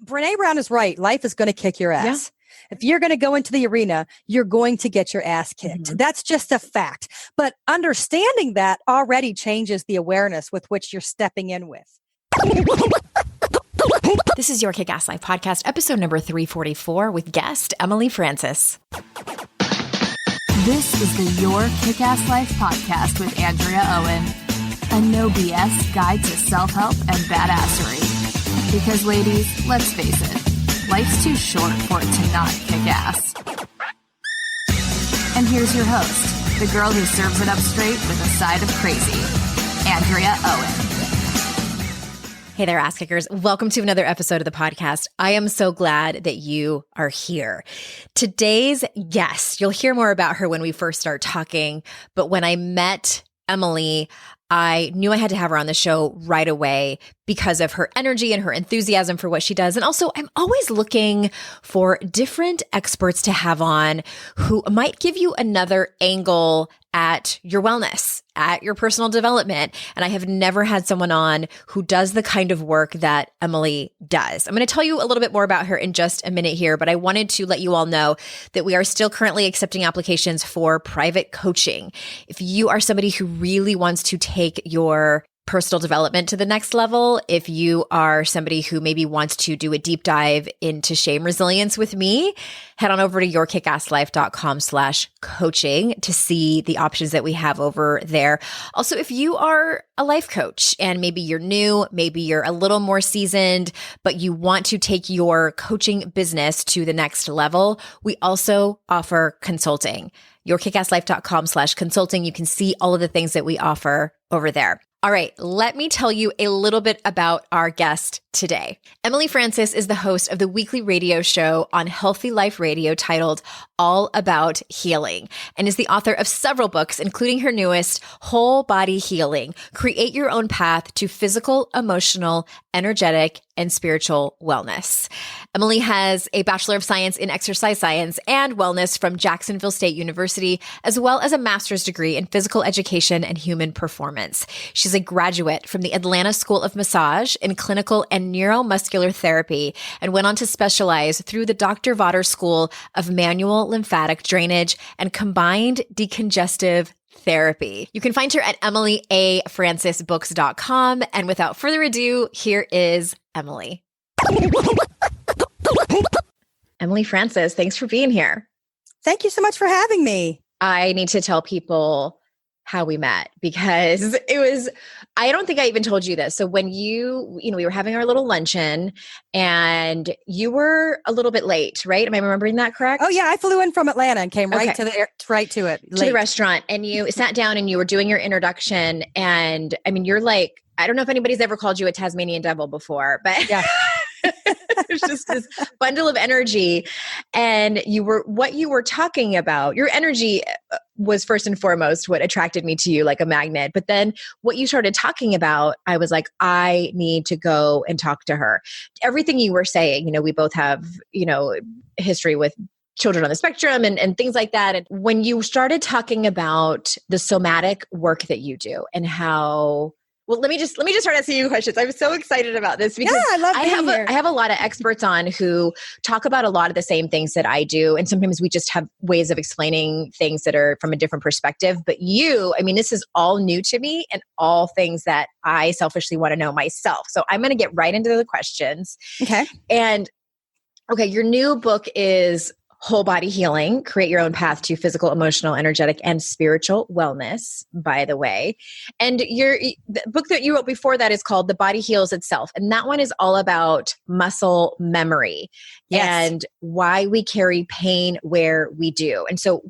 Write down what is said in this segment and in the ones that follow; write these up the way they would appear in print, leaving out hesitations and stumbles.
Brene Brown is right. Life is going to kick your ass. If you're going to go into the arena, you're going to get your ass kicked. That's just a fact. But understanding that already changes the awareness with which you're stepping in with. This is Your Kick-Ass Life podcast, episode number 344 with guest Emily Francis. This is the Your Kick-Ass Life podcast with Andrea Owen, a no BS guide to self-help and badassery. Because ladies, let's face it, life's too short for it to not kick ass. And here's your host, the girl who serves it up straight with a side of crazy, Andrea Owen. Hey there, ass kickers. Welcome to another episode of the podcast. I am so glad that you are here. Today's guest, you'll hear more about her when we first start talking, but when I met Emily, I knew I had to have her on the show right away because of her energy and her enthusiasm for what she does. And also, I'm always looking for different experts to have on who might give you another angle at your wellness, at your personal development. And I have never had someone on who does the kind of work that Emily does. I'm going to tell you a little bit more about her in just a minute here, but I wanted to let you all know that we are still currently accepting applications for private coaching. If you are somebody who really wants to take your personal development to the next level, if you are somebody who maybe wants to do a deep dive into shame resilience with me, head on over to yourkickasslife.com/coaching to see the options that we have over there. Also, if you are a life coach and maybe you're new, maybe you're a little more seasoned, but you want to take your coaching business to the next level, we also offer consulting. yourkickasslife.com/consulting. You can see all of the things that we offer over there. All right, let me tell you a little bit about our guest today. Emily Francis is the host of the weekly radio show on Healthy Life Radio titled All About Healing, and is the author of several books, including her newest, Whole Body Healing: Create Your Own Path to Physical, Emotional, Energetic, and Spiritual Wellness. Emily has a Bachelor of Science in Exercise Science and Wellness from Jacksonville State University, as well as a master's degree in Physical Education and Human Performance. She's a graduate from the Atlanta School of Massage in Clinical and Neuromuscular Therapy, and went on to specialize through the Dr. Vodder School of Manual Lymphatic Drainage and Combined Decongestive Therapy. You can find her at emilyafrancisbooks.com. And without further ado, here is Emily. Emily Francis, thanks for being here. Thank you so much for having me. I need to tell people how we met because I don't think I even told you this. So when we were having our little luncheon and you were a little bit late, right? Am I remembering that correct? Oh yeah. I flew in from Atlanta and came right to it. To the restaurant, and you sat down and you were doing your introduction. And I mean, you're like, I don't know if anybody's ever called you a Tasmanian devil before, but yeah. There's just this bundle of energy. And what you were talking about, your energy was first and foremost what attracted me to you like a magnet. But then what you started talking about, I was like, I need to go and talk to her. Everything you were saying, we both have, history with children on the spectrum and things like that. And when you started talking about the somatic work that you do and how, well, let me just start asking you questions. I'm so excited about this because I have a lot of experts on who talk about a lot of the same things that I do. And sometimes we just have ways of explaining things that are from a different perspective. But this is all new to me and all things that I selfishly want to know myself. So I'm going to get right into the questions. Okay. And your new book is Whole Body Healing: Create Your Own Path to Physical, Emotional, Energetic, and Spiritual Wellness, by the way. And the book that you wrote before that is called The Body Heals Itself. And that one is all about muscle memory and why we carry pain where we do. And so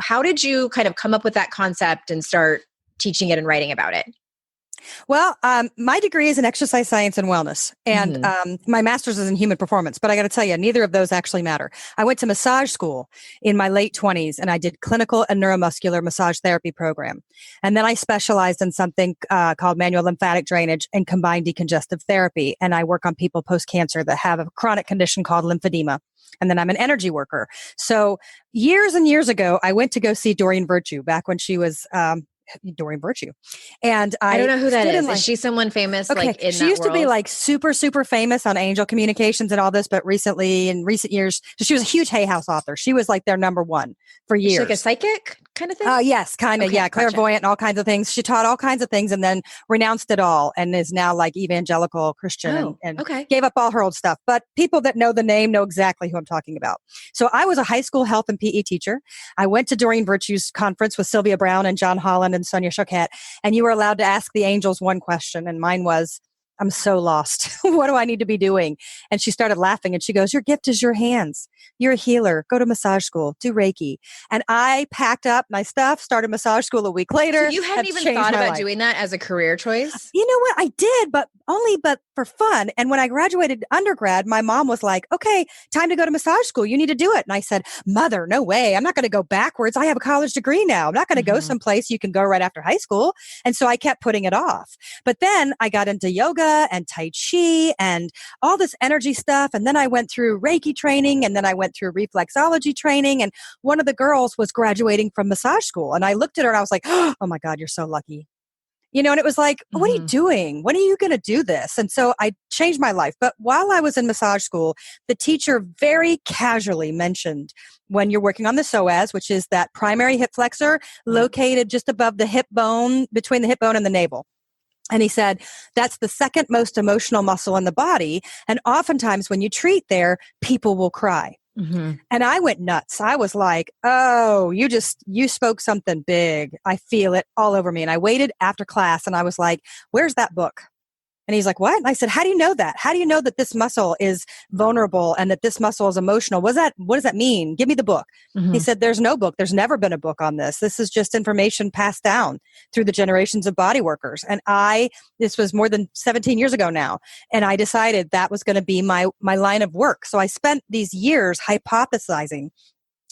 how did you kind of come up with that concept and start teaching it and writing about it? Well, my degree is in exercise science and wellness, and my master's is in human performance. But I got to tell you, neither of those actually matter. I went to massage school in my late 20s, and I did clinical and neuromuscular massage therapy program. And then I specialized in something called manual lymphatic drainage and combined decongestive therapy. And I work on people post-cancer that have a chronic condition called lymphedema. And then I'm an energy worker. So years and years ago, I went to go see Doreen Virtue back when she was Doreen Virtue. And I don't know who that is. Is she someone famous? Okay. Like in she that used world? to be like super, super famous on angel communications and all this, but in recent years, she was a huge Hay House author. She was like their number one for years. Is she like a psychic kind of thing? Yes, kind of. Okay, yeah. Clairvoyant and all kinds of things. She taught all kinds of things and then renounced it all and is now like evangelical Christian and gave up all her old stuff. But people that know the name know exactly who I'm talking about. So I was a high school health and PE teacher. I went to Doreen Virtue's conference with Sylvia Brown and John Holland and Sonia Choquette, and you were allowed to ask the angels one question. And mine was, I'm so lost. What do I need to be doing? And she started laughing and she goes, your gift is your hands. You're a healer. Go to massage school. Do Reiki. And I packed up my stuff, started massage school a week later. So you hadn't even thought about doing that as a career choice? You know what? I did, but for fun. And when I graduated undergrad, my mom was like, okay, time to go to massage school. You need to do it. And I said, Mother, no way. I'm not going to go backwards. I have a college degree now. I'm not going to go someplace you can go right after high school. And so I kept putting it off. But then I got into yoga and Tai Chi and all this energy stuff. And then I went through Reiki training and then I went through reflexology training. And one of the girls was graduating from massage school. And I looked at her and I was like, oh my God, you're so lucky. And it was like, what are you doing? When are you going to do this? And so I changed my life. But while I was in massage school, the teacher very casually mentioned when you're working on the psoas, which is that primary hip flexor located just above the hip bone, between the hip bone and the navel. And he said, that's the second most emotional muscle in the body. And oftentimes when you treat there, people will cry. And I went nuts. I was like, oh, you spoke something big. I feel it all over me. And I waited after class and I was like, where's that book? And he's like, what? And I said, how do you know that? How do you know that this muscle is vulnerable and that this muscle is emotional? What does that mean? Give me the book. He said, there's no book. There's never been a book on this. This is just information passed down through the generations of body workers. And this was more than 17 years ago now. And I decided that was going to be my line of work. So I spent these years hypothesizing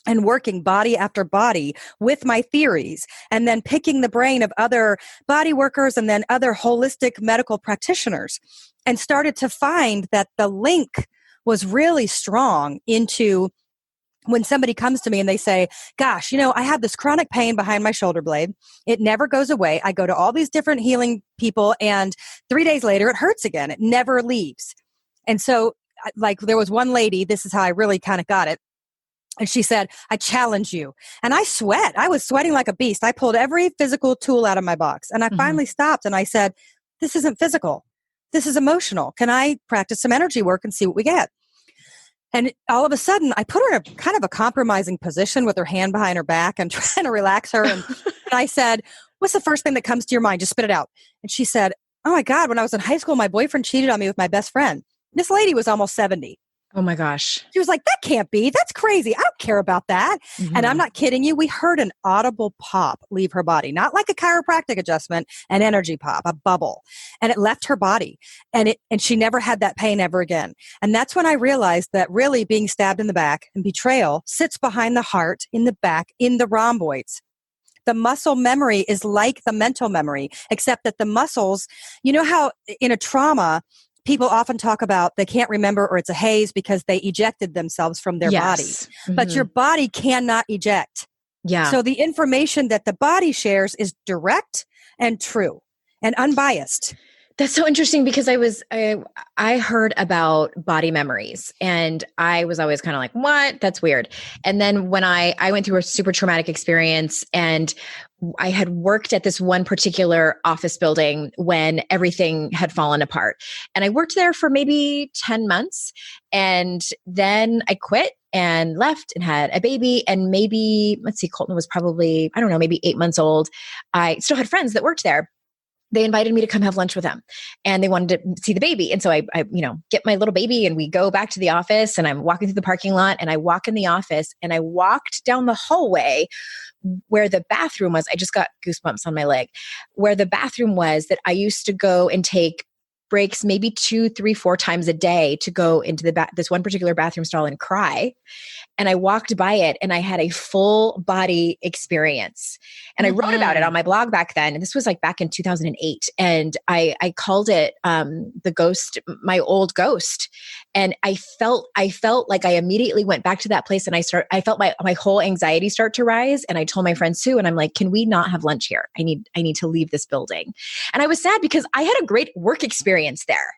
and working body after body with my theories and then picking the brain of other body workers and then other holistic medical practitioners and started to find that the link was really strong into when somebody comes to me and they say, gosh, I have this chronic pain behind my shoulder blade. It never goes away. I go to all these different healing people and 3 days later it hurts again. It never leaves. And so like there was one lady, this is how I really kind of got it. And she said, I challenge you. And I sweat. I was sweating like a beast. I pulled every physical tool out of my box. And I finally stopped and I said, this isn't physical. This is emotional. Can I practice some energy work and see what we get? And all of a sudden, I put her in a kind of a compromising position with her hand behind her back and trying to relax her. And I said, what's the first thing that comes to your mind? Just spit it out. And she said, oh my God, when I was in high school, my boyfriend cheated on me with my best friend. This lady was almost 70. Oh my gosh. She was like, that can't be. That's crazy. I don't care about that. And I'm not kidding you. We heard an audible pop leave her body, not like a chiropractic adjustment, an energy pop, a bubble. And it left her body. And she never had that pain ever again. And that's when I realized that really being stabbed in the back and betrayal sits behind the heart, in the back, in the rhomboids. The muscle memory is like the mental memory, except that the muscles, you know how in a trauma, people often talk about they can't remember or it's a haze because they ejected themselves from their body. But your body cannot eject. Yeah. So the information that the body shares is direct and true and unbiased. That's so interesting because I heard about body memories and I was always kind of like, what? That's weird. And then when I went through a super traumatic experience and I had worked at this one particular office building when everything had fallen apart. And I worked there for maybe 10 months. And then I quit and left and had a baby. And maybe, Colton was probably, I don't know, maybe 8 months old. I still had friends that worked there. They invited me to come have lunch with them and they wanted to see the baby. And so I get my little baby and we go back to the office and I'm walking through the parking lot and I walk in the office and I walked down the hallway where the bathroom was. I just got goosebumps on my leg, where the bathroom was that I used to go and take breaks maybe 2, 3, 4 times a day to go into this one particular bathroom stall and cry. And I walked by it and I had a full body experience. And I wrote about it on my blog back then. And this was like back in 2008. And I called it the ghost, my old ghost. And I felt like I immediately went back to that place and I felt my whole anxiety start to rise. And I told my friend Sue, and I'm like, can we not have lunch here? I need to leave this building. And I was sad because I had a great work experience there.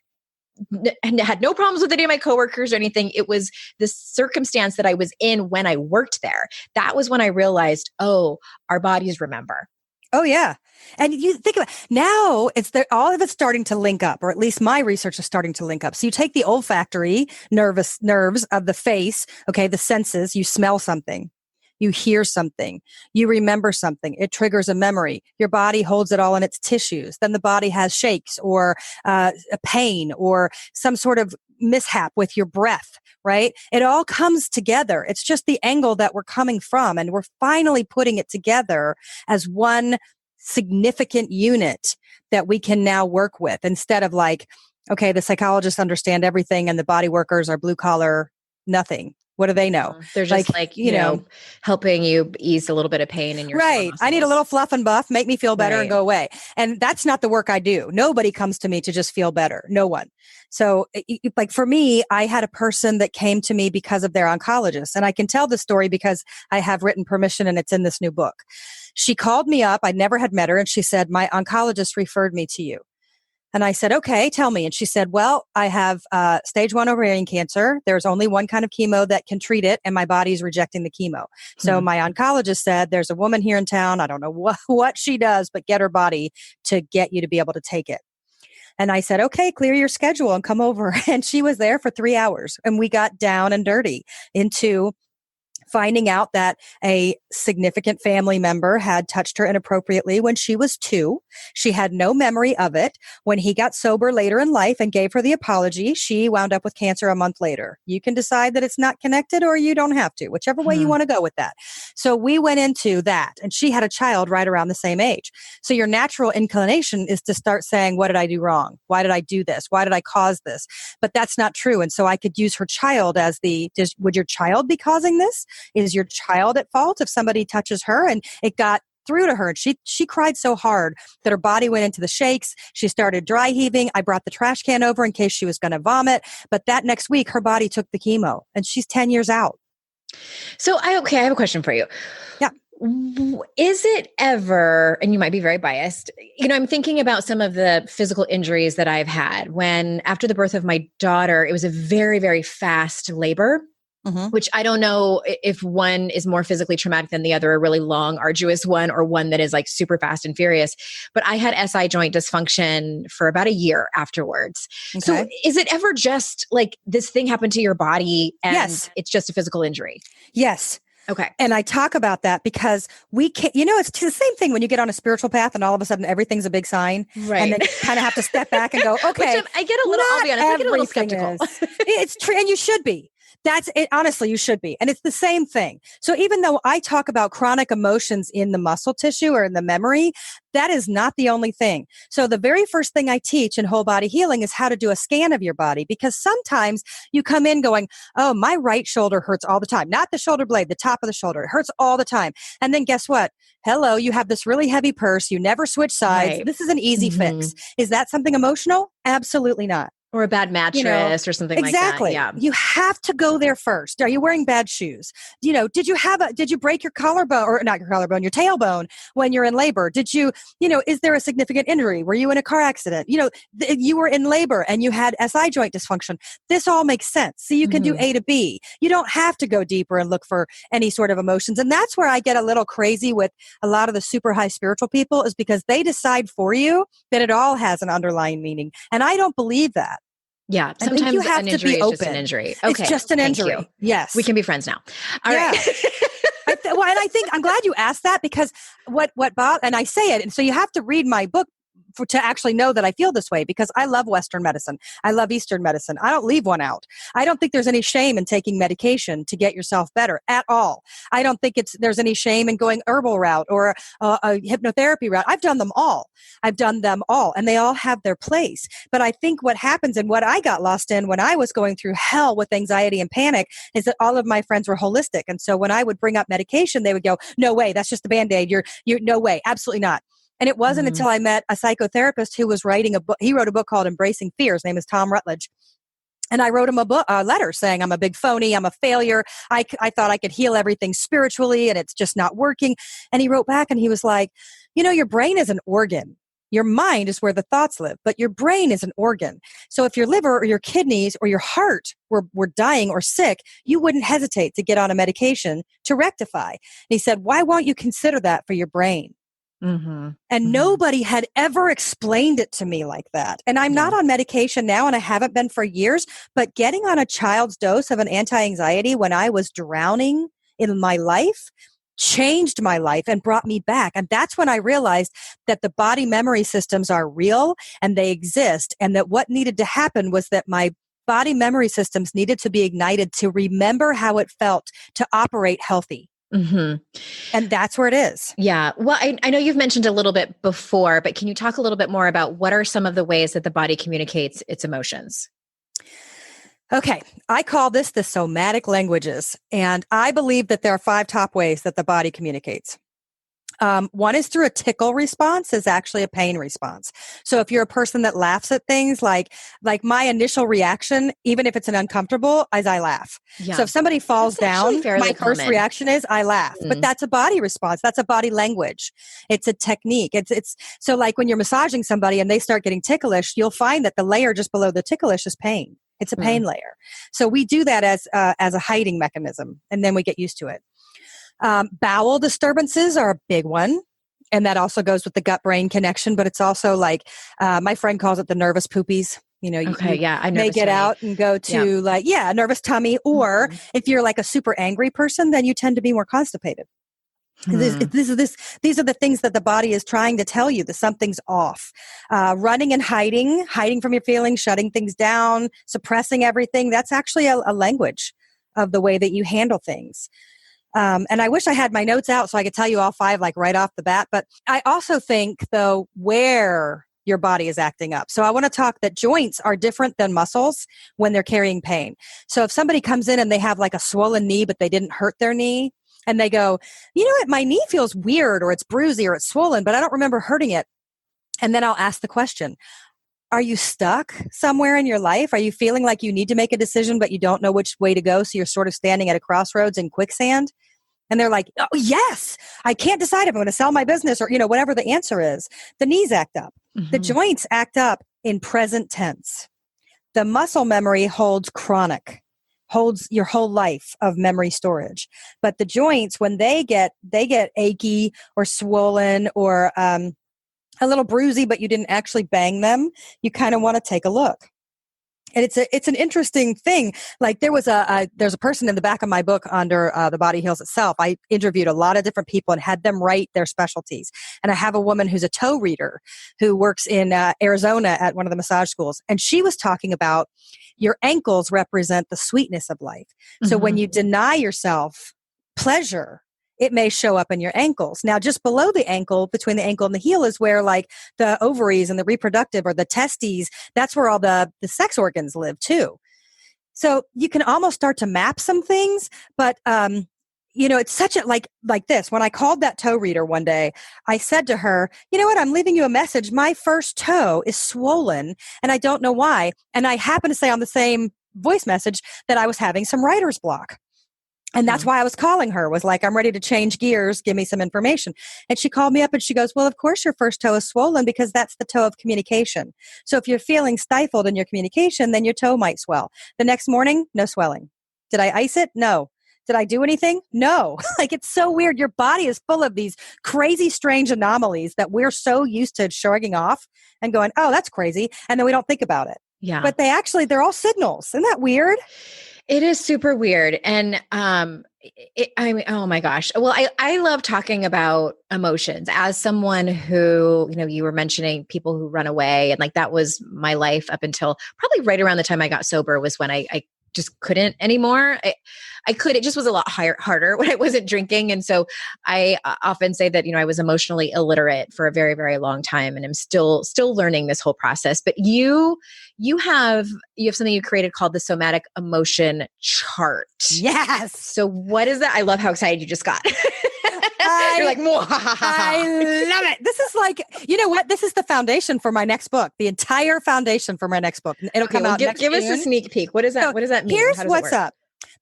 And had no problems with any of my coworkers or anything. It was the circumstance that I was in when I worked there. That was when I realized, oh, our bodies remember. Oh, yeah. And you think about now all of it's starting to link up, or at least my research is starting to link up. So you take the olfactory nerves of the face, okay, the senses, you smell something. You hear something, you remember something, it triggers a memory. Your body holds it all in its tissues. Then the body has shakes or a pain or some sort of mishap with your breath, right? It all comes together. It's just the angle that we're coming from. And we're finally putting it together as one significant unit that we can now work with instead of like, okay, the psychologists understand everything and the body workers are blue collar, nothing. What do they know? They're just like you know, helping you ease a little bit of pain in your right. I need a little fluff and buff, make me feel better and go away. And that's not the work I do. Nobody comes to me to just feel better. No one. So like for me, I had a person that came to me because of their oncologist. And I can tell the story because I have written permission and it's in this new book. She called me up. I never had met her. And she said, my oncologist referred me to you. And I said, okay, tell me. And she said, well, I have stage 1 ovarian cancer. There's only one kind of chemo that can treat it, and my body's rejecting the chemo. So my oncologist said, there's a woman here in town. I don't know what she does, but get her body to get you to be able to take it. And I said, okay, clear your schedule and come over. And she was there for 3 hours. And we got down and dirty into finding out that a significant family member had touched her inappropriately when she was 2. She had no memory of it. When he got sober later in life and gave her the apology, she wound up with cancer a month later. You can decide that it's not connected or you don't have to, whichever way you want to go with that. So we went into that, and she had a child right around the same age. So your natural inclination is to start saying, what did I do wrong? Why did I do this? Why did I cause this? But that's not true. And so I could use her child as would your child be causing this? Is your child at fault if somebody touches her? And it got through to her. And she cried so hard that her body went into the shakes. She started dry heaving. I brought the trash can over in case she was going to vomit. But that next week, her body took the chemo and she's 10 years out. So I have a question for you. Yeah. Is it ever, and you might be very biased, I'm thinking about some of the physical injuries that I've had when after the birth of my daughter, it was a very, very fast labor. Which I don't know if one is more physically traumatic than the other, a really long, arduous one, or one that is like super fast and furious. But I had SI joint dysfunction for about a year afterwards. Okay. So is it ever just like this thing happened to your body and it's just a physical injury? Yes. Okay. And I talk about that because we can't, it's the same thing when you get on a spiritual path and all of a sudden everything's a big sign. Right. And then you kind of have to step back and go, okay. I get a little, I'll be honest, I get a little skeptical. It's true. And you should be. That's it. Honestly, you should be. And it's the same thing. So even though I talk about chronic emotions in the muscle tissue or in the memory, that is not the only thing. So the very first thing I teach in whole body healing is how to do a scan of your body, because sometimes you come in going, oh, my right shoulder hurts all the time. Not the shoulder blade, the top of the shoulder. It hurts all the time. And then guess what? Hello, you have this really heavy purse. You never switch sides. Right. This is an easy fix. Is that something emotional? Absolutely not. Or a bad mattress or something like that. Exactly. Yeah. You have to go there first. Are you wearing bad shoes? Did you break your collarbone, or not your collarbone, your tailbone when you're in labor? Did you, is there a significant injury? Were you in a car accident? You were in labor and you had SI joint dysfunction. This all makes sense. So you can do A to B. You don't have to go deeper and look for any sort of emotions. And that's where I get a little crazy with a lot of the super high spiritual people, is because they decide for you that it all has an underlying meaning. And I don't believe that. Yeah. Sometimes you have an injury is just an injury. Okay. It's just an injury. Yes. We can be friends now. All right. And I think I'm glad you asked that, because what Bob, and I say it, and so you have to read my book to actually know that I feel this way, because I love Western medicine. I love Eastern medicine. I don't leave one out. I don't think there's any shame in taking medication to get yourself better at all. I don't think there's any shame in going herbal route or a hypnotherapy route. I've done them all. And they all have their place. But I think what happens and what I got lost in when I was going through hell with anxiety and panic is that all of my friends were holistic. And so when I would bring up medication, they would go, no way, that's just a Band-Aid. You're no way, absolutely not. And it wasn't until I met a psychotherapist who was writing a book. He wrote a book called Embracing Fear. His name is Tom Rutledge. And I wrote him a letter saying, I'm a big phony. I'm a failure. I thought I could heal everything spiritually and it's just not working. And he wrote back and he was like, your brain is an organ. Your mind is where the thoughts live, but your brain is an organ. So if your liver or your kidneys or your heart were dying or sick, you wouldn't hesitate to get on a medication to rectify. And he said, why won't you consider that for your brain? And nobody had ever explained it to me like that. And I'm not on medication now, and I haven't been for years, but getting on a child's dose of an anti-anxiety when I was drowning in my life changed my life and brought me back. And that's when I realized that the body memory systems are real and they exist. And that what needed to happen was that my body memory systems needed to be ignited to remember how it felt to operate healthy. And that's where it is. Yeah. Well, I know you've mentioned a little bit before, but can you talk a little bit more about what are some of the ways that the body communicates its emotions? Okay. I call this the somatic languages. And I believe that there are 5 top ways that the body communicates. One is through a tickle response, is actually a pain response. So if you're a person that laughs at things, like my initial reaction, even if it's an uncomfortable, is I laugh. Yeah. So if somebody falls down, my first reaction is I laugh. But that's a body response. That's a body language. It's a technique. It's so like when you're massaging somebody and they start getting ticklish, you'll find that the layer just below the ticklish is pain. It's a pain layer. So we do that as a hiding mechanism, and then we get used to it. Bowel disturbances are a big one. And that also goes with the gut-brain connection, but it's also like, my friend calls it the nervous poopies. You may get out and go to a nervous tummy. Or if you're like a super angry person, then you tend to be more constipated. These are the things that the body is trying to tell you that something's off. Running and hiding from your feelings, shutting things down, suppressing everything. That's actually a language of the way that you handle things. And I wish I had my notes out so I could tell you all 5 like right off the bat. But I also think, though, where your body is acting up. So I want to talk that joints are different than muscles when they're carrying pain. So if somebody comes in and they have like a swollen knee, but they didn't hurt their knee, and they go, my knee feels weird, or it's bruisy, or it's swollen, but I don't remember hurting it. And then I'll ask the question, are you stuck somewhere in your life? Are you feeling like you need to make a decision, but you don't know which way to go? So you're sort of standing at a crossroads in quicksand. And they're like, oh, yes, I can't decide if I'm going to sell my business or, whatever the answer is. The knees act up. The joints act up in present tense. The muscle memory holds your whole life of memory storage. But the joints, when they get achy or swollen or a little bruisey, but you didn't actually bang them, you kind of want to take a look. And it's an interesting thing. Like there's a person in the back of my book under The Body Heals Itself. I interviewed a lot of different people and had them write their specialties. And I have a woman who's a toe reader who works in Arizona at one of the massage schools. And she was talking about your ankles represent the sweetness of life. So when you deny yourself pleasure, it may show up in your ankles. Now, just below the ankle, between the ankle and the heel, is where like the ovaries and the reproductive or the testes, that's where all the sex organs live too. So you can almost start to map some things, but it's such a like this. When I called that toe reader one day, I said to her, you know what? I'm leaving you a message. My first toe is swollen and I don't know why. And I happen to say on the same voice message that I was having some writer's block. And that's why I was calling her, was like, I'm ready to change gears. Give me some information. And she called me up and she goes, well, of course your first toe is swollen because that's the toe of communication. So if you're feeling stifled in your communication, then your toe might swell. The next morning, no swelling. Did I ice it? No. Did I do anything? No. Like, it's so weird. Your body is full of these crazy, strange anomalies that we're so used to shrugging off and going, oh, that's crazy. And then we don't think about it. Yeah. But they're all signals. Isn't that weird? It is super weird. And I mean, oh my gosh. Well, I love talking about emotions as someone who, you were mentioning people who run away. And like that was my life up until probably right around the time I got sober was when I just couldn't anymore. It just was a lot harder when I wasn't drinking. And so I often say that, I was emotionally illiterate for a very, very long time. And I'm still learning this whole process. But you have something you created called the somatic emotion chart. Yes. So what is that? I love how excited you just got. You're like, I love it. This is like, you know what? This is the foundation for my next book, the entire foundation for my next book. It'll come out next June. Give us a sneak peek. What does that mean? Here's what's up.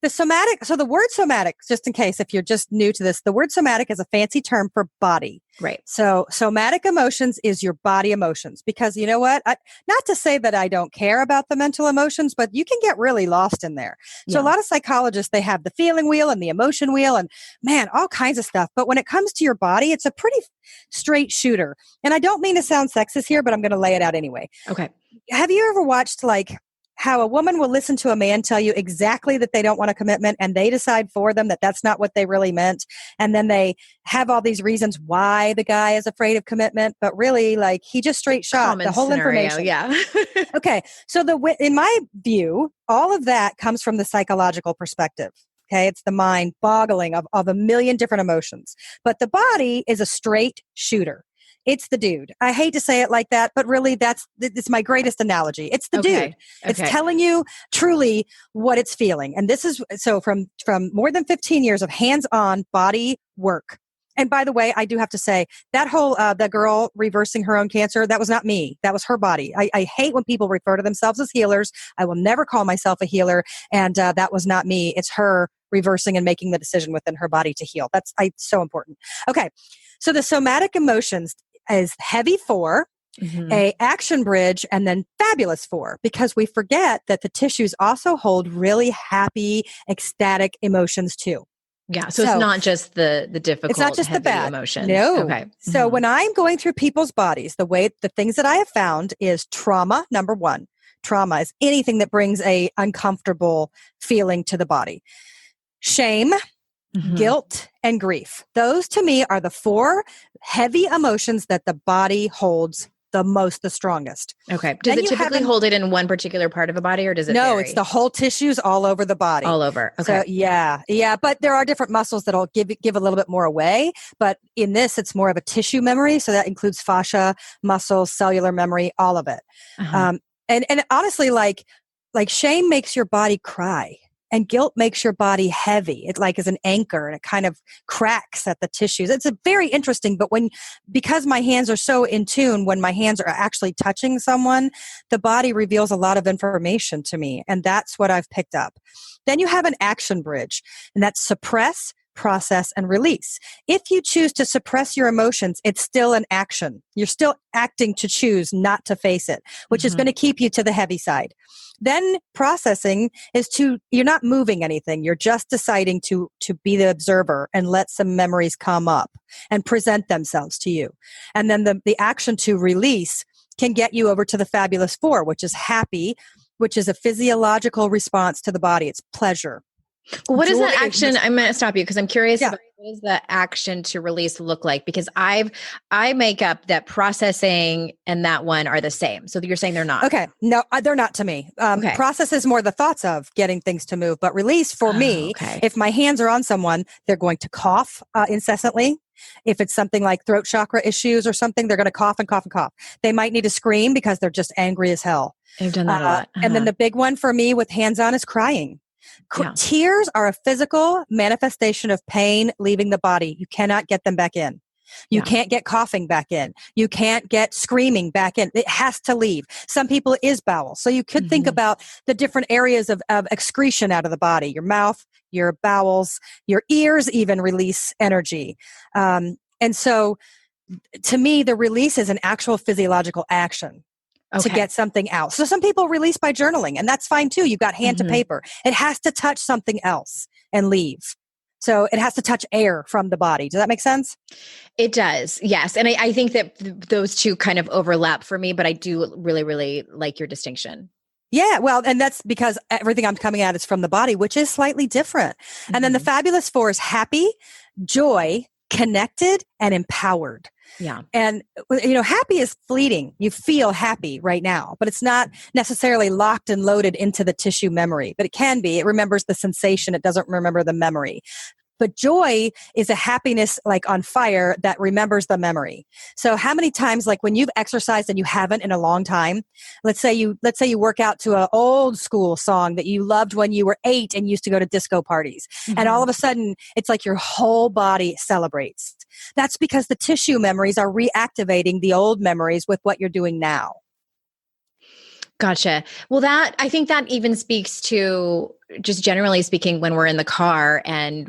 The somatic, so the word somatic, just in case, if you're just new to this, the word somatic is a fancy term for body. Right. So somatic emotions is your body emotions, because you know what? Not to say that I don't care about the mental emotions, but you can get really lost in there. So a lot of psychologists, they have the feeling wheel and the emotion wheel and man, all kinds of stuff. But when it comes to your body, it's a pretty straight shooter. And I don't mean to sound sexist here, but I'm going to lay it out anyway. Okay. Have you ever watched how a woman will listen to a man tell you exactly that they don't want a commitment and they decide for them that that's not what they really meant. And then they have all these reasons why the guy is afraid of commitment, but really he just straight shot Common the whole scenario, information. Yeah. Okay. So in my view, all of that comes from the psychological perspective. Okay. It's the mind boggling of a million different emotions, but the body is a straight shooter. It's the dude. I hate to say it like that, but really it's my greatest analogy. It's the dude. It's telling you truly what it's feeling. And this is, so from more than 15 years of hands-on body work. And by the way, I do have to say that whole, the girl reversing her own cancer, that was not me. That was her body. I hate when people refer to themselves as healers. I will never call myself a healer. And that was not me. It's her reversing and making the decision within her body to heal. That's so important. Okay. So the somatic emotions is heavy 4, a action bridge, and then fabulous 4, because we forget that the tissues also hold really happy, ecstatic emotions too. Yeah. So it's not just the difficult, it's not just the bad emotions. No. Okay. So when I'm going through people's bodies, the things that I have found is trauma. Number 1, trauma is anything that brings a uncomfortable feeling to the body. Shame, guilt, and grief. Those to me are the 4 heavy emotions that the body holds the strongest. Okay. Does it typically hold it in one particular part of a body, or does it No, vary? it's the whole tissues all over the body. All over. Okay. So yeah. But there are different muscles that'll give a little bit more away. But in this, it's more of a tissue memory. So that includes fascia, muscles, cellular memory, all of it. And honestly, like shame makes your body cry. And guilt makes your body heavy. It is an anchor, and it kind of cracks at the tissues. It's very interesting, but because my hands are so in tune, when my hands are actually touching someone, the body reveals a lot of information to me. And that's what I've picked up. Then you have an action bridge, and that's suppress, process, and release. If you choose to suppress your emotions, it's still an action. You're still acting to choose not to face it, which is going to keep you to the heavy side. Then processing is you're not moving anything. You're just deciding to be the observer and let some memories come up and present themselves to you. And then the action to release can get you over to the fabulous 4, which is happy, which is a physiological response to the body. It's pleasure. What is that action? I'm going to stop you because I'm curious about what does the action to release look like? Because I make up that processing and that one are the same. So you're saying they're not. Okay. No, they're not to me. Process is more the thoughts of getting things to move, but release for me, if my hands are on someone, they're going to cough incessantly. If it's something like throat chakra issues or something, they're going to cough and cough and cough. They might need to scream because they're just angry as hell. I've done that a lot. And then the big one for me with hands on is crying. Tears are a physical manifestation of pain leaving the body. You cannot get them back in. You can't get coughing back in. You can't get screaming back in. It has to leave. Some people it is bowel. So you could think about the different areas of excretion out of the body. Your mouth, your bowels, your ears even release energy. And so to me, the release is an actual physiological action. To get something out. So some people release by journaling, and that's fine too. You've got hand to paper. It has to touch something else and leave. So it has to touch air from the body. Does that make sense? It does. Yes. And I think that those two kind of overlap for me, but I do really, really like your distinction. Yeah. Well, and that's because everything I'm coming at is from the body, which is slightly different. And then the fabulous 4 is happy, joy, connected, and empowered. Yeah. And, happy is fleeting. You feel happy right now, but it's not necessarily locked and loaded into the tissue memory, but it can be. It remembers the sensation. It doesn't remember the memory. But joy is a happiness like on fire that remembers the memory. So how many times, like when you've exercised and you haven't in a long time, let's say you work out to an old school song that you loved when you were 8 and used to go to disco parties. And all of a sudden it's like your whole body celebrates. That's because the tissue memories are reactivating the old memories with what you're doing now. Gotcha. Well, I think that even speaks to just generally speaking, when we're in the car and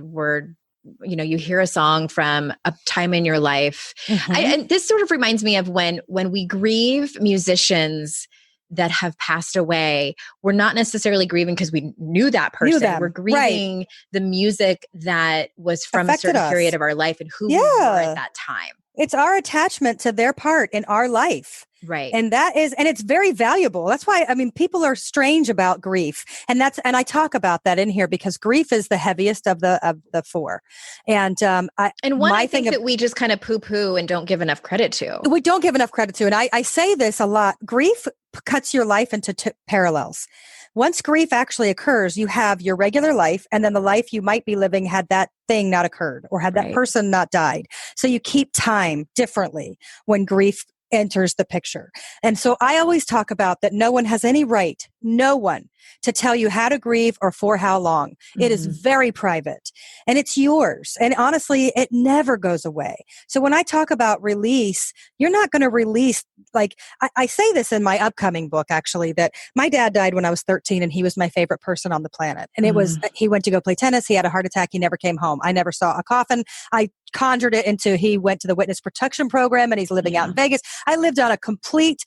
you hear a song from a time in your life. And this sort of reminds me of when we grieve musicians that have passed away, we're not necessarily grieving because we knew that person. We're grieving the music that was from a certain period of our life and who we were at that time. It's our attachment to their part in our life. Right. And it's very valuable. That's why, people are strange about grief. And I talk about that in here because grief is the heaviest of the 4. And, I think that we just kind of poo-poo and don't give enough credit to. We don't give enough credit to. And I say this a lot. Grief cuts your life into parallels. Once grief actually occurs, you have your regular life, and then the life you might be living had that thing not occurred or had that person not died. So you keep time differently when grief enters the picture. And so I always talk about that no one has any right, no one, to tell you how to grieve or for how long. It is very private and it's yours. And honestly, it never goes away. So when I talk about release, you're not going to release, like I say this in my upcoming book, actually, that my dad died when I was 13 and he was my favorite person on the planet. And he went to go play tennis. He had a heart attack. He never came home. I never saw a coffin. I conjured it into he went to the witness protection program and he's living out in Vegas. I lived on a complete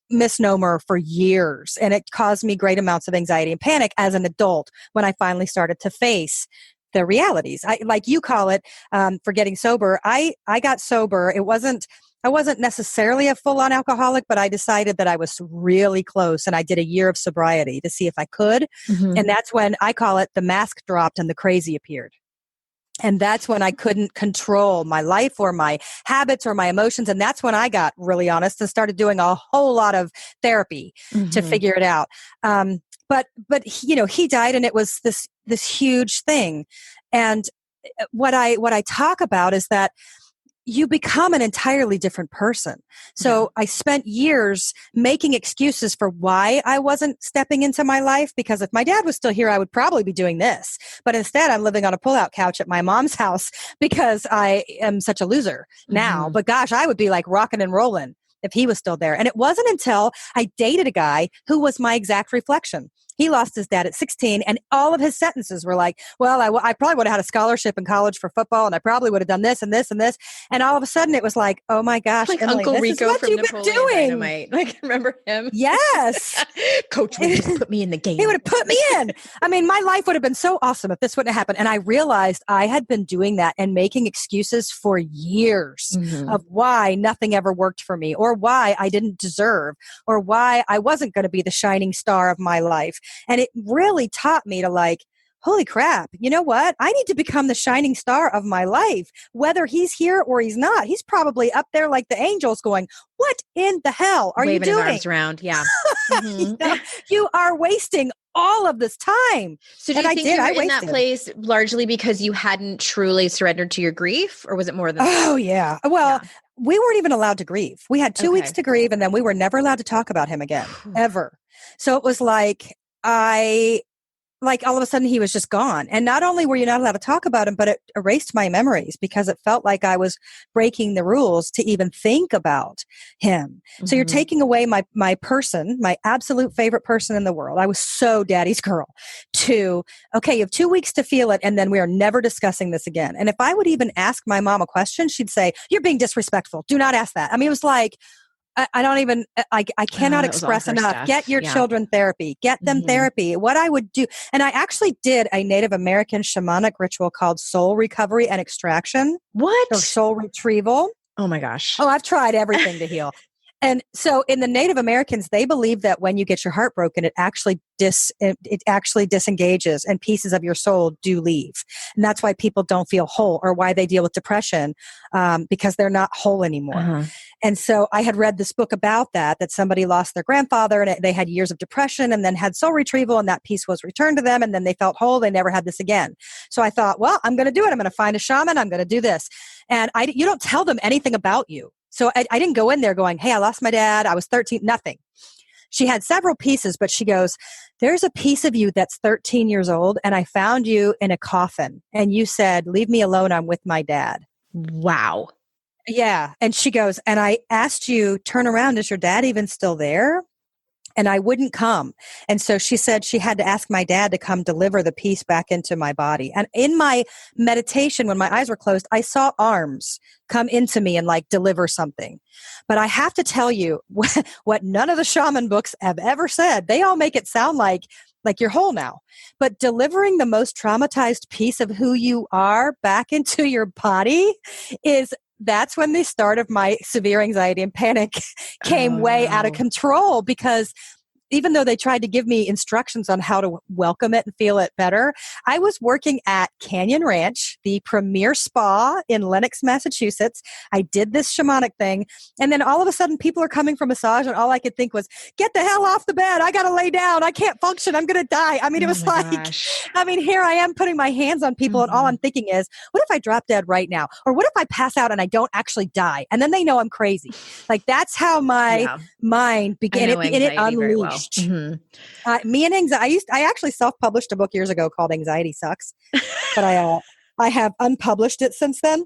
misnomer for years, and it caused me great amounts of anxiety and panic as an adult when I finally started to face the realities. I, like you call it, for getting sober. I got sober. I wasn't necessarily a full-on alcoholic, but I decided that I was really close, and I did a year of sobriety to see if I could. And that's when I call it the mask dropped and the crazy appeared. And that's when I couldn't control my life or my habits or my emotions. And that's when I got really honest and started doing a whole lot of therapy to figure it out. But he died, and it was this huge thing. And what I talk about is that you become an entirely different person. So I spent years making excuses for why I wasn't stepping into my life, because if my dad was still here, I would probably be doing this. But instead, I'm living on a pull-out couch at my mom's house because I am such a loser now. But gosh, I would be like rocking and rolling if he was still there. And it wasn't until I dated a guy who was my exact reflection. He lost his dad at 16, and all of his sentences were like, well, I probably would have had a scholarship in college for football, and I probably would have done this and this and this. And all of a sudden it was like, oh my gosh, like Emily, Uncle Rico from Napoleon Dynamite. I can remember him. Yes. Coach would just put me in the game. He would have put me in. I mean, my life would have been so awesome if this wouldn't have happened. And I realized I had been doing that and making excuses for years of why nothing ever worked for me, or why I didn't deserve, or why I wasn't going to be the shining star of my life. And it really taught me to like, holy crap, you know what? I need to become the shining star of my life, whether he's here or he's not. He's probably up there like the angels going, what in the hell are waving you doing? His arms around. Yeah. You are wasting all of this time. So do you think you were in that place largely because you hadn't truly surrendered to your grief, or was it more than that? Oh, yeah. Well, we weren't even allowed to grieve. We had 2 weeks to grieve, and then we were never allowed to talk about him again, ever. So it was like, all of a sudden he was just gone. And not only were you not allowed to talk about him, but it erased my memories because it felt like I was breaking the rules to even think about him. So you're taking away my person, my absolute favorite person in the world. I was so daddy's girl, to, okay, you have 2 weeks to feel it, and then we are never discussing this again. And if I would even ask my mom a question, she'd say, you're being disrespectful. Do not ask that. I mean, it was like, I don't even, I cannot express enough. Stuff. Get your children therapy, get them therapy. What I would do, and I actually did a Native American shamanic ritual called soul recovery and extraction. What? Or soul retrieval. Oh my gosh. Oh, I've tried everything to heal. And so in the Native Americans, they believe that when you get your heart broken, it actually disengages and pieces of your soul do leave. And that's why people don't feel whole, or why they deal with depression, because they're not whole anymore. Uh-huh. And so I had read this book about that somebody lost their grandfather and they had years of depression and then had soul retrieval, and that piece was returned to them. And then they felt whole. They never had this again. So I thought, well, I'm going to do it. I'm going to find a shaman. I'm going to do this. And you don't tell them anything about you. So I didn't go in there going, hey, I lost my dad. I was 13, nothing. She had several pieces, but she goes, there's a piece of you that's 13 years old. And I found you in a coffin. And you said, leave me alone. I'm with my dad. Wow. Yeah. And she goes, and I asked you, turn around. Is your dad even still there? And I wouldn't come. And so she said she had to ask my dad to come deliver the piece back into my body. And in my meditation, when my eyes were closed, I saw arms come into me and like deliver something. But I have to tell you what none of the shaman books have ever said. They all make it sound like you're whole now. But delivering the most traumatized piece of who you are back into your body that's when the start of my severe anxiety and panic came way out of control, because even though they tried to give me instructions on how to welcome it and feel it better, I was working at Canyon Ranch, the premier spa in Lenox, Massachusetts. I did this shamanic thing. And then all of a sudden people are coming for massage, and all I could think was, get the hell off the bed. I got to lay down. I can't function. I'm going to die. I mean, it was here I am putting my hands on people, and all I'm thinking is, what if I drop dead right now? Or what if I pass out and I don't actually die? And then they know I'm crazy. Like, that's how my mind began. It unleashed. Me and anxiety. I actually self-published a book years ago called Anxiety Sucks, but I have unpublished it since then.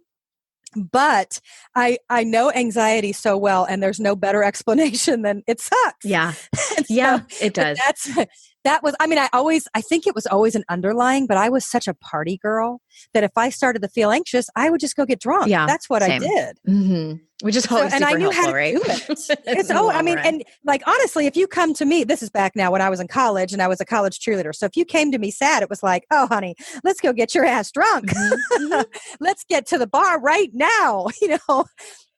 But I know anxiety so well, and there's no better explanation than it sucks. Yeah. So, it does. I think it was always an underlying, but I was such a party girl that if I started to feel anxious, I would just go get drunk. Yeah, that's what same. I did. Mm-hmm. Which is and I knew helpful, how to right? do it. And like, honestly, if you come to me, this is back now when I was in college and I was a college cheerleader. So if you came to me sad, it was like, oh, honey, let's go get your ass drunk. Mm-hmm. Let's get to the bar right now.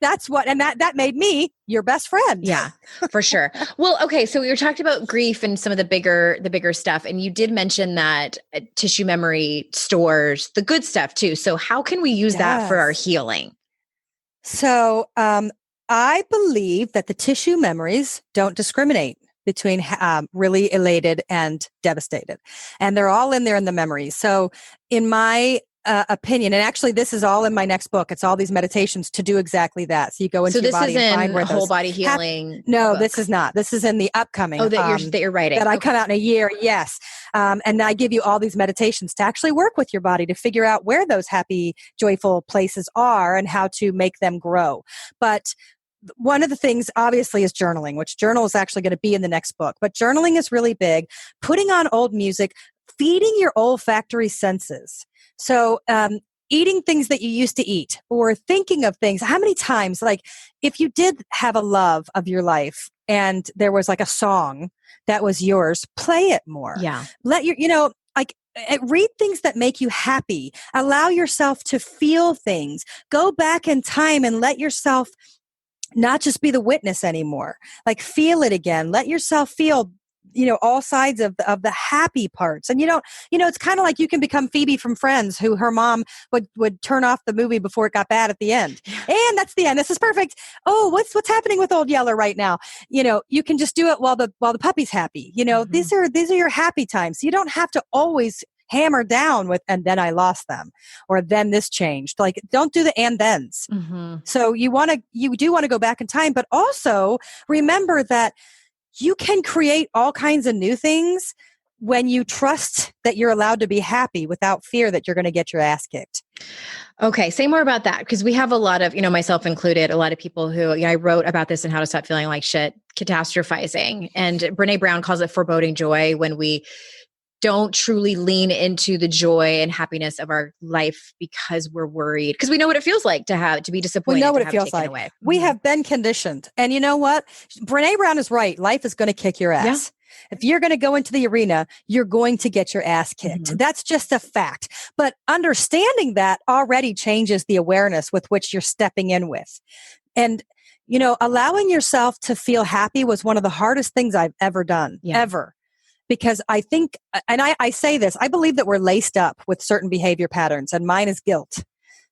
That's what, and that made me your best friend. Yeah, for sure. Well, okay. So we were talking about grief and some of the bigger stuff. And you did mention that tissue memory stores the good stuff too. So how can we use that for our healing? So I believe that the tissue memories don't discriminate between really elated and devastated. And they're all in there in the memories. So in my opinion, and actually this is all in my next book, it's all these meditations to do exactly that. So you go into your body and find where whole body healing. No, book. This is not. This is in the upcoming. Oh, that you're writing. That I come out in a year. Yes. And I give you all these meditations to actually work with your body to figure out where those happy, joyful places are and how to make them grow. But one of the things obviously is journaling, which journal is actually going to be in the next book. But journaling is really big. Putting on old music, feeding your olfactory senses. So, eating things that you used to eat, or thinking of things. How many times, like, if you did have a love of your life and there was like a song that was yours, play it more. Yeah. Let read things that make you happy. Allow yourself to feel things. Go back in time and let yourself not just be the witness anymore. Like, feel it again. Let yourself feel all sides of the happy parts. And it's kind of like you can become Phoebe from Friends, who her mom would turn off the movie before it got bad at the end. And that's the end. This is perfect. Oh, what's happening with Old Yeller right now? You can just do it while the puppy's happy. Mm-hmm. These are your happy times. You don't have to always hammer down with, and then I lost them, or then this changed. Like, don't do the and thens. Mm-hmm. So you do want to go back in time, but also remember that you can create all kinds of new things when you trust that you're allowed to be happy without fear that you're going to get your ass kicked. Okay. Say more about that. Because we have a lot of, myself included, a lot of people who, I wrote about this and how to stop feeling like shit, catastrophizing. And Brene Brown calls it foreboding joy, when we don't truly lean into the joy and happiness of our life because we're worried, because we know what it feels like to be disappointed. We know what it feels like. Away. We have been conditioned. And you know what? Brene Brown is right. Life is going to kick your ass. Yeah. If you're going to go into the arena, you're going to get your ass kicked. Mm-hmm. That's just a fact. But understanding that already changes the awareness with which you're stepping in with. And allowing yourself to feel happy was one of the hardest things I've ever done, ever. Because I think, and I say this, I believe that we're laced up with certain behavior patterns, and mine is guilt.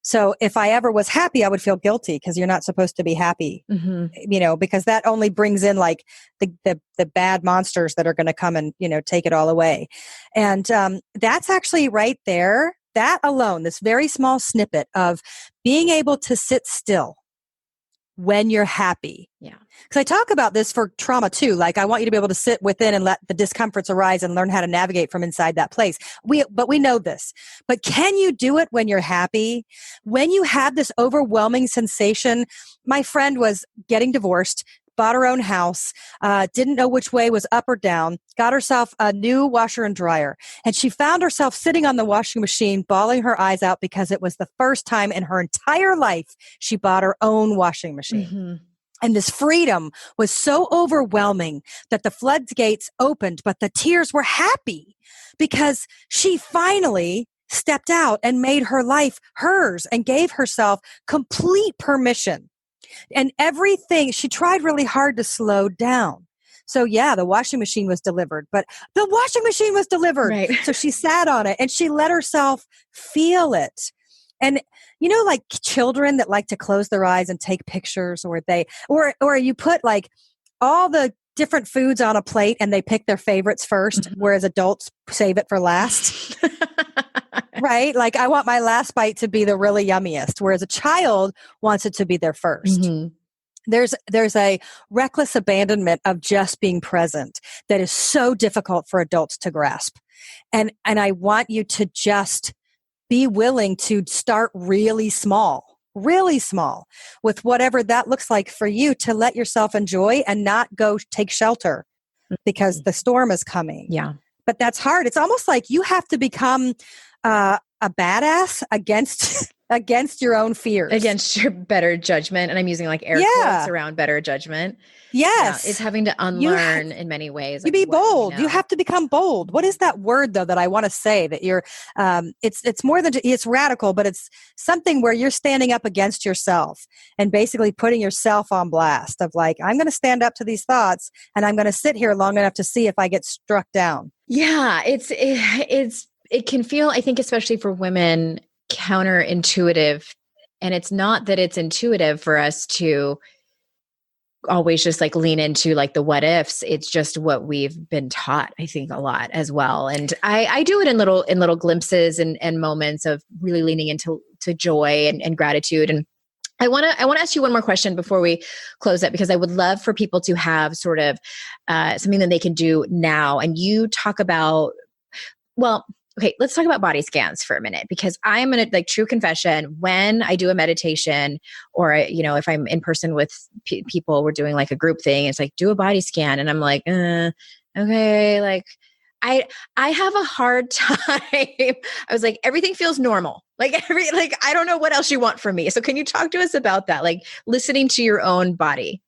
So if I ever was happy, I would feel guilty because you're not supposed to be happy, because that only brings in like the bad monsters that are going to come and, take it all away. And that's actually right there. That alone, this very small snippet of being able to sit still when you're happy. Yeah. Because I talk about this for trauma too. Like I want you to be able to sit within and let the discomforts arise and learn how to navigate from inside that place. But we know this. But can you do it when you're happy? When you have this overwhelming sensation? My friend was getting divorced, bought her own house, didn't know which way was up or down, got herself a new washer and dryer. And she found herself sitting on the washing machine, bawling her eyes out because it was the first time in her entire life she bought her own washing machine. Mm-hmm. And this freedom was so overwhelming that the floodgates opened, but the tears were happy because she finally stepped out and made her life hers and gave herself complete permission. And everything, she tried really hard to slow down. So yeah, the washing machine was delivered, but the washing machine was delivered. Right. So she sat on it and she let herself feel it. And like children that like to close their eyes and take pictures, or you put like all the different foods on a plate and they pick their favorites first, whereas adults save it for last. Right? Like I want my last bite to be the really yummiest, whereas a child wants it to be their first. Mm-hmm. There's a reckless abandonment of just being present that is so difficult for adults to grasp. And I want you to just be willing to start really small with whatever that looks like for you, to let yourself enjoy and not go take shelter because the storm is coming. Yeah. But that's hard. It's almost like you have to become a badass against your own fears. Against your better judgment. And I'm using like air quotes around better judgment. Yes. Yeah, it's having to unlearn in many ways. You be bold. You have to become bold. What is that word though that I want to say that you're, it's more than, it's radical, but it's something where you're standing up against yourself and basically putting yourself on blast of like, I'm going to stand up to these thoughts and I'm going to sit here long enough to see if I get struck down. Yeah. It can feel, I think, especially for women, counterintuitive. And it's not that it's intuitive for us to always just like lean into like the what ifs. It's just what we've been taught, I think, a lot as well. And I do it in little glimpses and moments of really leaning into joy and gratitude. And I want to ask you one more question before we close up, because I would love for people to have sort of something that they can do now. And you talk about, okay, let's talk about body scans for a minute, because I'm in a like true confession. When I do a meditation or, if I'm in person with people, we're doing like a group thing, it's like, do a body scan. And I'm like, okay. Like I have a hard time. I was like, everything feels normal. Like I don't know what else you want from me. So can you talk to us about that? Like listening to your own body.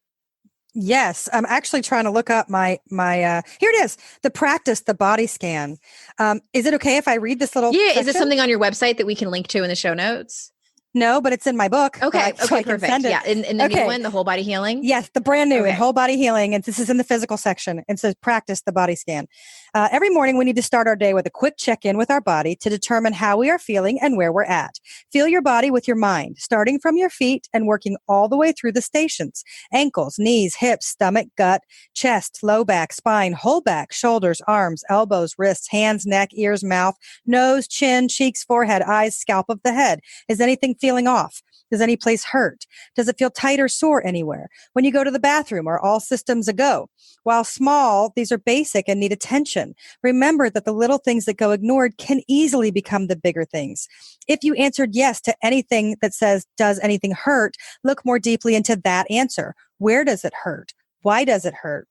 Yes, I'm actually trying to look up my here it is, the body scan. Is it okay if I read this little section? Is it something on your website that we can link to in the show notes? No, but it's in my book. Okay. Okay, perfect. Yeah. In the new one, the whole body healing? Yes, the brand new in whole body healing. And this is in the physical section. It says practice the body scan. Every morning, we need to start our day with a quick check-in with our body to determine how we are feeling and where we're at. Feel your body with your mind, starting from your feet and working all the way through the stations: ankles, knees, hips, stomach, gut, chest, low back, spine, whole back, shoulders, arms, elbows, wrists, hands, neck, ears, mouth, nose, chin, cheeks, forehead, eyes, scalp of the head. Is anything feeling off? Does any place hurt? Does it feel tight or sore anywhere? When you go to the bathroom, are all systems a go? While small, these are basic and need attention. Remember that the little things that go ignored can easily become the bigger things. If you answered yes to anything that says, does anything hurt? Look more deeply into that answer. Where does it hurt? Why does it hurt?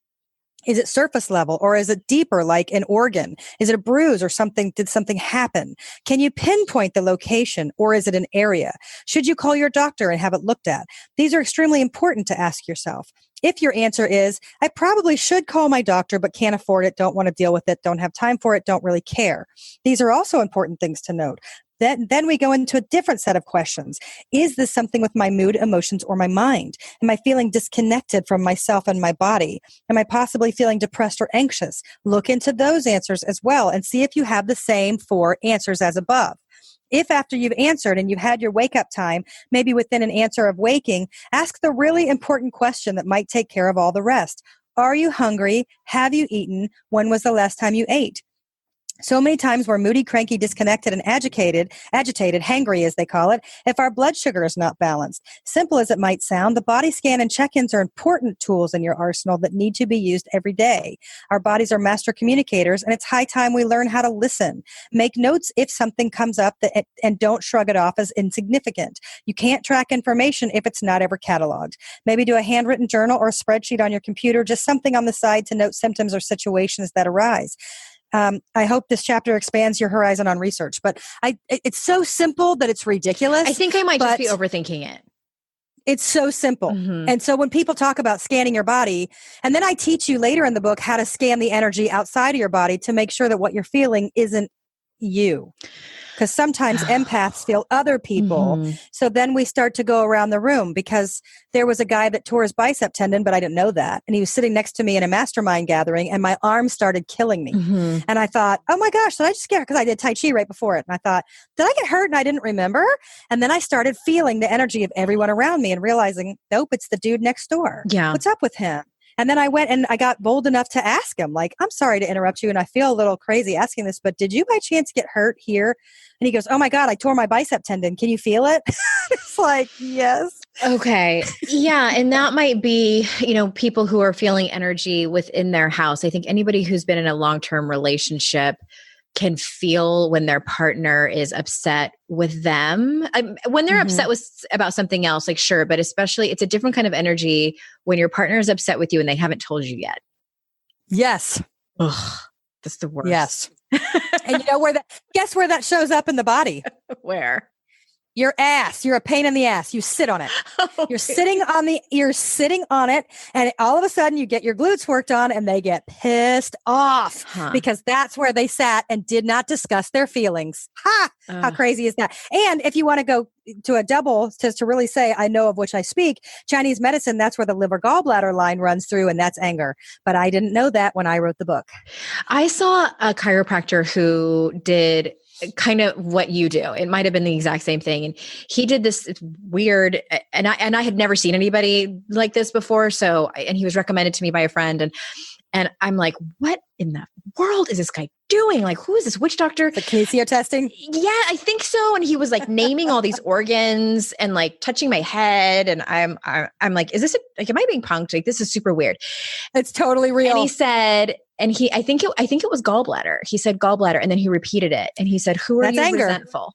Is it surface level or is it deeper, like an organ? Is it a bruise or something? Did something happen? Can you pinpoint the location or is it an area? Should you call your doctor and have it looked at? These are extremely important to ask yourself. If your answer is, I probably should call my doctor, but can't afford it, don't want to deal with it, don't have time for it, don't really care. These are also important things to note. Then we go into a different set of questions. Is this something with my mood, emotions, or my mind? Am I feeling disconnected from myself and my body? Am I possibly feeling depressed or anxious? Look into those answers as well and see if you have the same 4 answers as above. If after you've answered and you've had your wake up time, maybe within an answer of waking, ask the really important question that might take care of all the rest. Are you hungry? Have you eaten? When was the last time you ate? So many times we're moody, cranky, disconnected, and agitated, hangry as they call it, if our blood sugar is not balanced. Simple as it might sound, the body scan and check-ins are important tools in your arsenal that need to be used every day. Our bodies are master communicators, and it's high time we learn how to listen. Make notes if something comes up and don't shrug it off as insignificant. You can't track information if it's not ever cataloged. Maybe do a handwritten journal or a spreadsheet on your computer, just something on the side to note symptoms or situations that arise. I hope this chapter expands your horizon on research, but it's so simple that it's ridiculous. I think I might just be overthinking it. It's so simple. Mm-hmm. And so when people talk about scanning your body, and then I teach you later in the book how to scan the energy outside of your body to make sure that what you're feeling isn't you. Because sometimes empaths feel other people. Mm-hmm. So then we start to go around the room, because there was a guy that tore his bicep tendon, but I didn't know that. And he was sitting next to me in a mastermind gathering, and my arm started killing me. Mm-hmm. And I thought, oh my gosh, did I just get hurt? Because I did Tai Chi right before it. And I thought, did I get hurt and I didn't remember? And then I started feeling the energy of everyone around me and realizing, nope, it's the dude next door. Yeah. What's up with him? And then I went and I got bold enough to ask him, like, I'm sorry to interrupt you, and I feel a little crazy asking this, but did you by chance get hurt here? And he goes, oh my God, I tore my bicep tendon. Can you feel it? It's like, yes. Okay. Yeah. And that might be, people who are feeling energy within their house. I think anybody who's been in a long-term relationship can feel when their partner is upset with them. When they're upset about something else, like, sure, but especially it's a different kind of energy when your partner is upset with you and they haven't told you yet. Yes. Ugh, that's the worst. Yes. And guess where that shows up in the body? Where? Your ass. You're a pain in the ass. You sit on it. You're sitting on it. And all of a sudden you get your glutes worked on and they get pissed off because that's where they sat and did not discuss their feelings. How crazy is that? And if you want to go to a double to really say, I know of which I speak, Chinese medicine, that's where the liver gallbladder line runs through, and that's anger. But I didn't know that when I wrote the book. I saw a chiropractor who did kind of what you do. It might have been the exact same thing. And he did this weird, and I had never seen anybody like this before. And he was recommended to me by a friend, and I'm like, what in the world is this guy doing? Like, who is this witch doctor? The kinesio testing? Yeah, I think so. And he was like naming all these organs and like touching my head. And I'm like, is this am I being punked? Like, this is super weird. It's totally real. And he said, I think it was gallbladder. He said gallbladder, and then he repeated it. And he said, who are you resentful?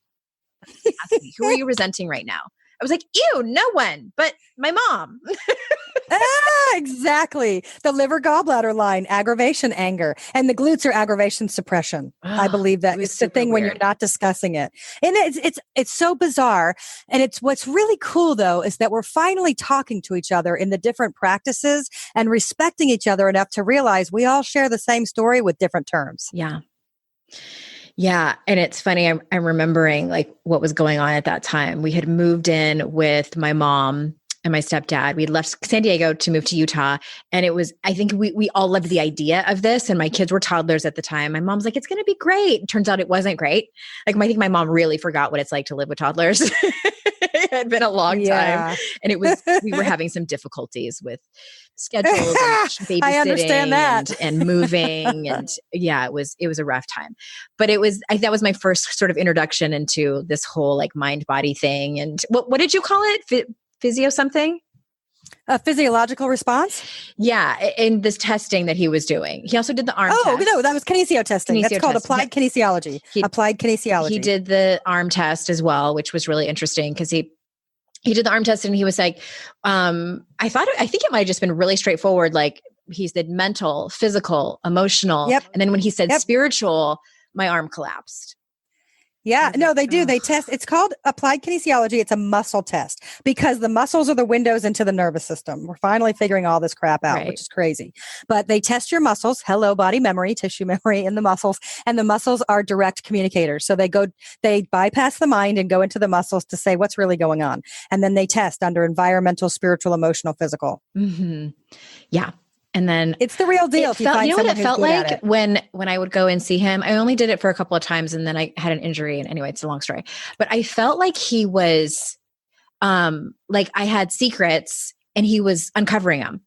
Who are you resenting right now? I was like, ew, no one, but my mom. Exactly. The liver gallbladder line, aggravation, anger, and the glutes are aggravation suppression. I believe that it's the thing when you're not discussing it. And it's so bizarre. And what's really cool though, is that we're finally talking to each other in the different practices and respecting each other enough to realize we all share the same story with different terms. Yeah. Yeah. And it's funny. I'm remembering like what was going on at that time. We had moved in with my mom and my stepdad. We left San Diego to move to Utah. And I think we all loved the idea of this. And my kids were toddlers at the time. My mom's like, it's going to be great. It turns out it wasn't great. Like, I think my mom really forgot what it's like to live with toddlers. It had been a long time. And we were having some difficulties with schedules and babysitting. I understand that. And moving. And yeah, it was a rough time, but that was my first sort of introduction into this whole like mind body thing. And what did you call it? Physio something? A physiological response? Yeah. In this testing that he was doing. He also did the arm test. No, that was kinesio testing. That's called applied kinesiology. Applied kinesiology. He did the arm test as well, which was really interesting because he did the arm test and he was like, I think it might have just been really straightforward. Like he said mental, physical, emotional. Yep. And then when he said spiritual, my arm collapsed. Yeah, no, they do. They test. It's called applied kinesiology. It's a muscle test because the muscles are the windows into the nervous system. We're finally figuring all this crap out, which is crazy. But they test your muscles, hello, body memory, tissue memory in the muscles, and the muscles are direct communicators. So they bypass the mind and go into the muscles to say what's really going on. And then they test under environmental, spiritual, emotional, physical. Mm-hmm. Yeah. And then it's the real deal. You know what it felt like when I would go and see him? I only did it for a couple of times and then I had an injury. And anyway, it's a long story, but I felt like he was, like I had secrets and he was uncovering them.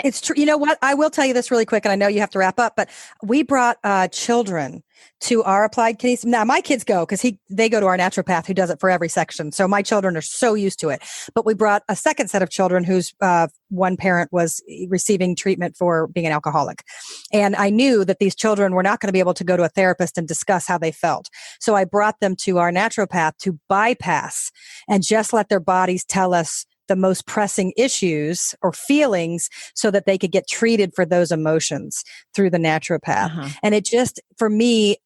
It's true. You know what? I will tell you this really quick, and I know you have to wrap up, but we brought children to our applied kinesiology. Now, my kids go because they go to our naturopath who does it for every section. So my children are so used to it. But we brought a second set of children whose one parent was receiving treatment for being an alcoholic. And I knew that these children were not going to be able to go to a therapist and discuss how they felt. So I brought them to our naturopath to bypass and just let their bodies tell us the most pressing issues or feelings so that they could get treated for those emotions through the naturopath. And it just, for me,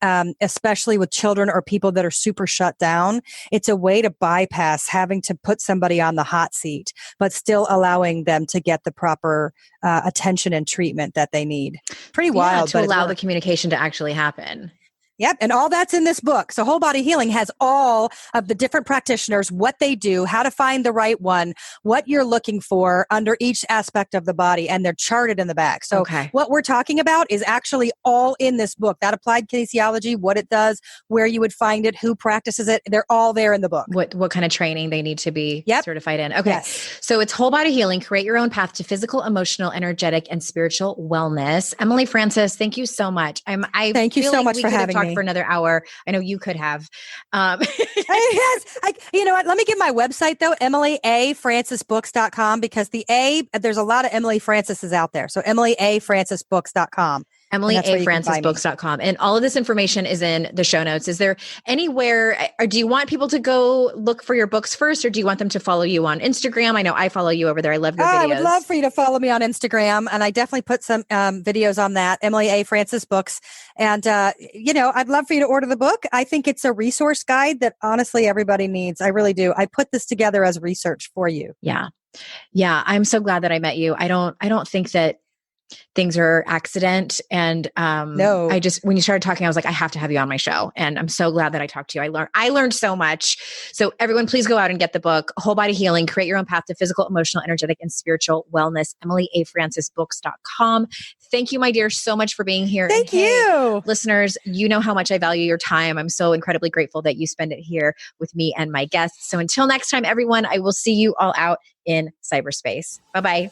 especially with children or people that are super shut down, it's a way to bypass having to put somebody on the hot seat, but still allowing them to get the proper attention and treatment that they need. Pretty wild. To allow the communication to actually happen. Yep. And all that's in this book. So Whole Body Healing has all of the different practitioners, what they do, how to find the right one, what you're looking for under each aspect of the body. And they're charted in the back. So what we're talking about is actually all in this book. That applied kinesiology, what it does, where you would find it, who practices it. They're all there in the book. What kind of training they need to be certified in. Okay. Yes. So it's Whole Body Healing, create your own path to physical, emotional, energetic, and spiritual wellness. Emily Francis, thank you so much. Thank you so much for having me. For another hour. I know you could have. Yes. You know what? Let me give my website though, EmilyAFrancisBooks.com, because there's a lot of Emily Francis's out there. So EmilyAFrancisBooks.com. EmilyAFrancisBooks.com. And all of this information is in the show notes. Is there anywhere, or do you want people to go look for your books first, or do you want them to follow you on Instagram? I know I follow you over there. I love your videos. I would love for you to follow me on Instagram. And I definitely put some videos on that, Emily A. Francis Books. And, I'd love for you to order the book. I think it's a resource guide that honestly everybody needs. I really do. I put this together as research for you. Yeah. Yeah. I'm so glad that I met you. I don't think that things are accident. And no, when you started talking, I was like, I have to have you on my show. And I'm so glad that I talked to you. I learned so much. So everyone, please go out and get the book, Whole Body Healing, create your own path to physical, emotional, energetic, and spiritual wellness. EmilyAFrancisBooks.com. Thank you, my dear, so much for being here. Thank you. Listeners, you know how much I value your time. I'm so incredibly grateful that you spend it here with me and my guests. So until next time, everyone, I will see you all out in cyberspace. Bye-bye.